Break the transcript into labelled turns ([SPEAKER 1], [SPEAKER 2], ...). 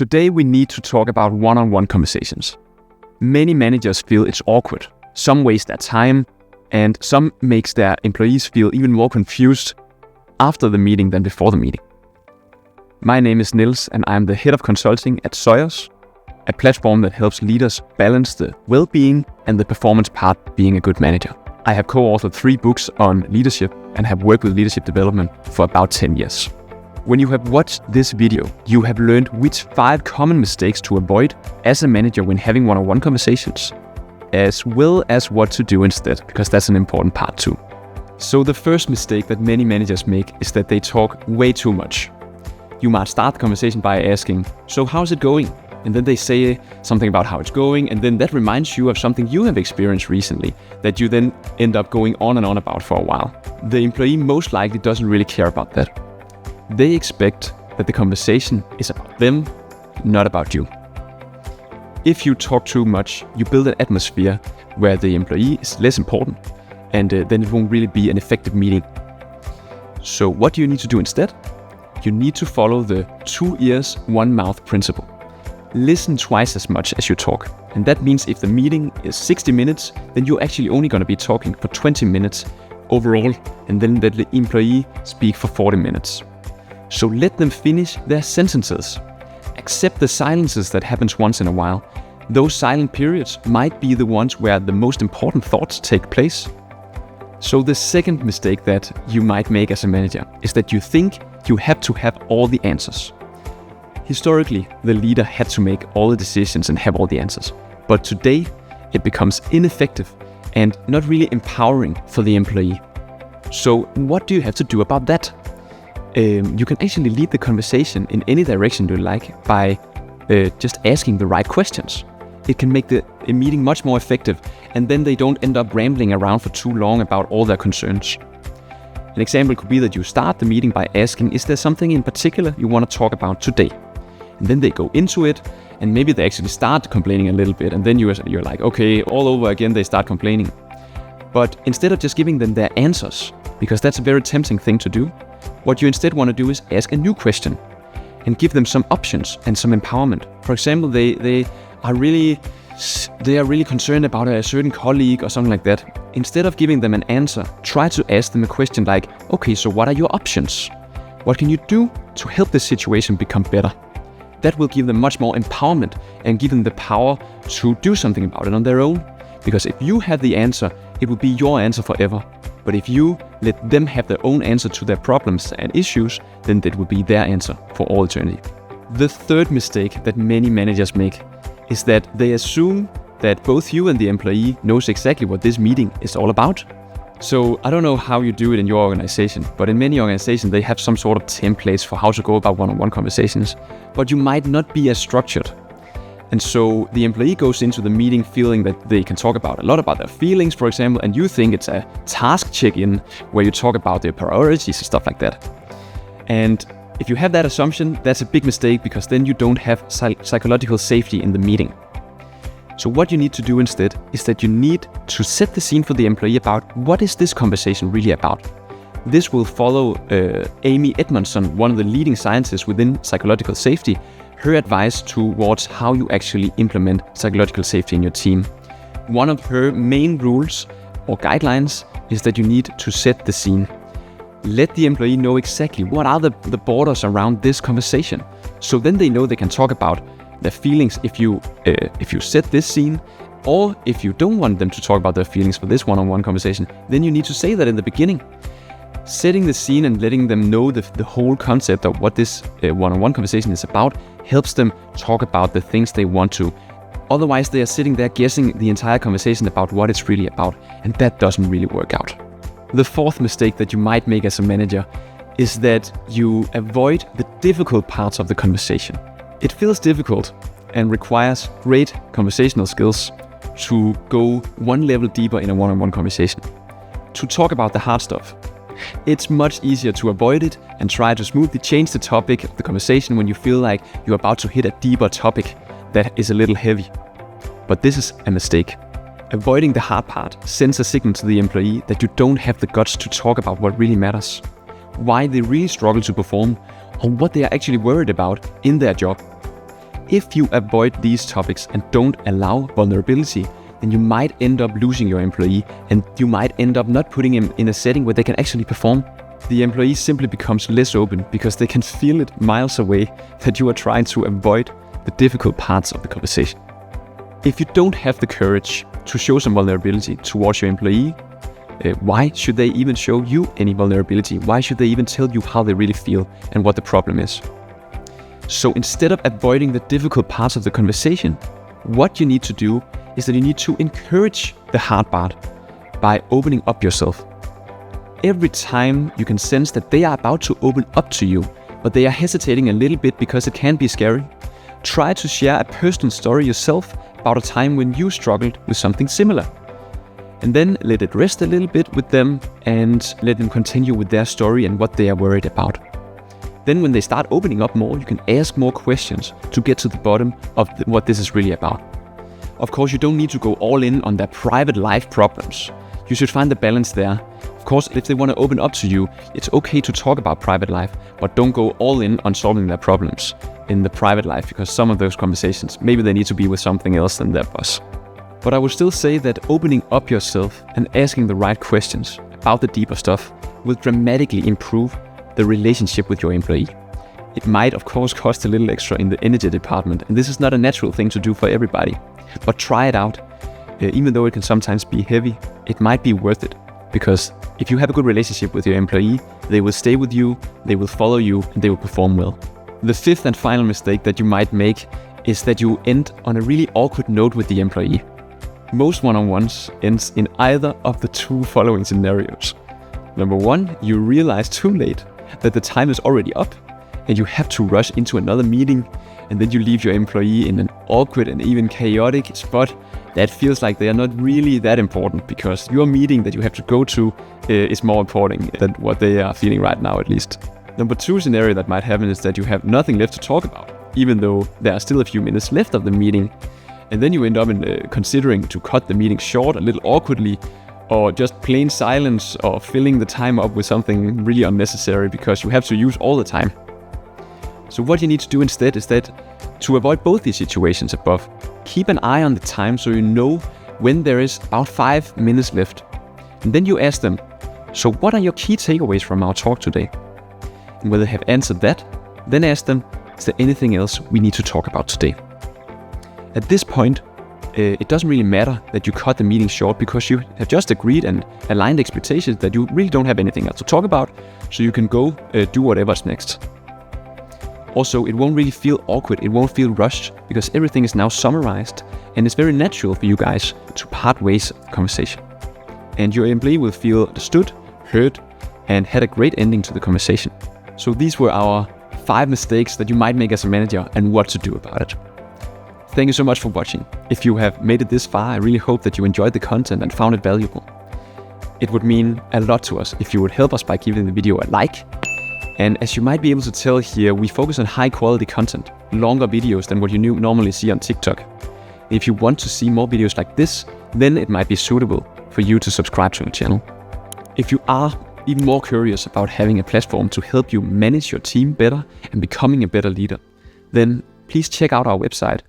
[SPEAKER 1] Today we need to talk about one-on-one conversations. Many managers feel it's awkward. Some waste their time, and some makes their employees feel even more confused after the meeting than before the meeting. My name is Niels, and I'm the head of consulting at Soyos, a platform that helps leaders balance the well-being and the performance part being a good manager. I have co-authored 3 books on leadership and have worked with leadership development for about 10 years. When you have watched this video, you have learned which 5 common mistakes to avoid as a manager when having one-on-one conversations, as well as what to do instead, because that's an important part too. So the first mistake that many managers make is that they talk way too much. You might start the conversation by asking, "So how's it going?" And then they say something about how it's going, and then that reminds you of something you have experienced recently that you then end up going on and on about for a while. The employee most likely doesn't really care about that. They expect that the conversation is about them, not about you. If you talk too much, you build an atmosphere where the employee is less important, and then it won't really be an effective meeting. So what do you need to do instead? You need to follow the 2 ears, 1 mouth principle. Listen twice as much as you talk. And that means if the meeting is 60 minutes, then you're actually only going to be talking for 20 minutes overall, and then let the employee speak for 40 minutes. So let them finish their sentences. Accept the silences that happens once in a while. Those silent periods might be the ones where the most important thoughts take place. So the second mistake that you might make as a manager is that you think you have to have all the answers. Historically, the leader had to make all the decisions and have all the answers. But today, it becomes ineffective and not really empowering for the employee. So what do you have to do about that? You can actually lead the conversation in any direction you like by just asking the right questions. It can make the meeting much more effective, and then they don't end up rambling around for too long about all their concerns. An example could be that you start the meeting by asking, is there something in particular you want to talk about today? And then they go into it, and maybe they actually start complaining a little bit, and then you're like, okay, all over again they start complaining. But instead of just giving them their answers, because that's a very tempting thing to do, what you instead want to do is ask a new question and give them some options and some empowerment. For example, they are really concerned about a certain colleague or something like that. Instead of giving them an answer, try to ask them a question like, okay, so what are your options? What can you do to help this situation become better? That will give them much more empowerment and give them the power to do something about it on their own. Because if you have the answer, it will be your answer forever. But if you let them have their own answer to their problems and issues, then that will be their answer for all eternity. The third mistake that many managers make is that they assume that both you and the employee knows exactly what this meeting is all about. So I don't know how you do it in your organization, but in many organizations they have some sort of templates for how to go about one-on-one conversations, but you might not be as structured. And so the employee goes into the meeting feeling that they can talk about a lot about their feelings, for example, and you think it's a task check-in where you talk about their priorities and stuff like that. And if you have that assumption, that's a big mistake, because then you don't have psychological safety in the meeting. So what you need to do instead is that you need to set the scene for the employee about what is this conversation really about. This will follow Amy Edmondson, one of the leading scientists within psychological safety, her advice towards how you actually implement psychological safety in your team. One of her main rules or guidelines is that you need to set the scene. Let the employee know exactly what are the borders around this conversation. So then they know they can talk about their feelings if you set this scene, or if you don't want them to talk about their feelings for this one-on-one conversation, then you need to say that in the beginning. Setting the scene and letting them know the whole concept of what this one-on-one conversation is about helps them talk about the things they want to. Otherwise, they are sitting there guessing the entire conversation about what it's really about, and that doesn't really work out. The fourth mistake that you might make as a manager is that you avoid the difficult parts of the conversation. It feels difficult and requires great conversational skills to go one level deeper in a one-on-one conversation, to talk about the hard stuff. It's much easier to avoid it and try to smoothly change the topic of the conversation when you feel like you're about to hit a deeper topic that is a little heavy. But this is a mistake. Avoiding the hard part sends a signal to the employee that you don't have the guts to talk about what really matters, why they really struggle to perform, or what they are actually worried about in their job. If you avoid these topics and don't allow vulnerability, then you might end up losing your employee, and you might end up not putting him in a setting where they can actually perform. The employee simply becomes less open because they can feel it miles away that you are trying to avoid the difficult parts of the conversation. If you don't have the courage to show some vulnerability towards your employee, why should they even show you any vulnerability? Why should they even tell you how they really feel and what the problem is? So instead of avoiding the difficult parts of the conversation, what you need to do is that you need to encourage the hard part by opening up yourself. Every time you can sense that they are about to open up to you, but they are hesitating a little bit because it can be scary, try to share a personal story yourself about a time when you struggled with something similar. And then let it rest a little bit with them and let them continue with their story and what they are worried about. Then when they start opening up more, you can ask more questions to get to the bottom of what this is really about. Of course, you don't need to go all in on their private life problems. You should find the balance there. Of course, if they want to open up to you, it's okay to talk about private life, but don't go all in on solving their problems in the private life, because some of those conversations, maybe they need to be with something else than their boss. But I would still say that opening up yourself and asking the right questions about the deeper stuff will dramatically improve the relationship with your employee. It might, of course, cost a little extra in the energy department, and this is not a natural thing to do for everybody. But try it out. Even though it can sometimes be heavy, it might be worth it. Because if you have a good relationship with your employee, they will stay with you, they will follow you, and they will perform well. The fifth and final mistake that you might make is that you end on a really awkward note with the employee. Most one-on-ones ends in either of the two following scenarios. Number one, you realize too late that the time is already up and you have to rush into another meeting, and then you leave your employee in an awkward and even chaotic spot that feels like they are not really that important, because your meeting that you have to go to is more important than what they are feeling right now, at least. Number two scenario that might happen is that you have nothing left to talk about, even though there are still a few minutes left of the meeting. And then you end up considering to cut the meeting short a little awkwardly, or just plain silence, or filling the time up with something really unnecessary because you have to use all the time. So what you need to do instead is that to avoid both these situations above, keep an eye on the time so you know when there is about 5 minutes left. And then you ask them, so what are your key takeaways from our talk today? And when they have answered that, then ask them, is there anything else we need to talk about today? At this point, it doesn't really matter that you cut the meeting short, because you have just agreed and aligned expectations that you really don't have anything else to talk about, so you can go do whatever's next. Also, it won't really feel awkward, it won't feel rushed, because everything is now summarized, and it's very natural for you guys to part ways of the conversation. And your employee will feel understood, heard, and had a great ending to the conversation. So these were our 5 mistakes that you might make as a manager and what to do about it. Thank you so much for watching. If you have made it this far, I really hope that you enjoyed the content and found it valuable. It would mean a lot to us if you would help us by giving the video a like. And as you might be able to tell here, we focus on high quality content, longer videos than what you normally see on TikTok. If you want to see more videos like this, then it might be suitable for you to subscribe to the channel. If you are even more curious about having a platform to help you manage your team better and becoming a better leader, then please check out our website,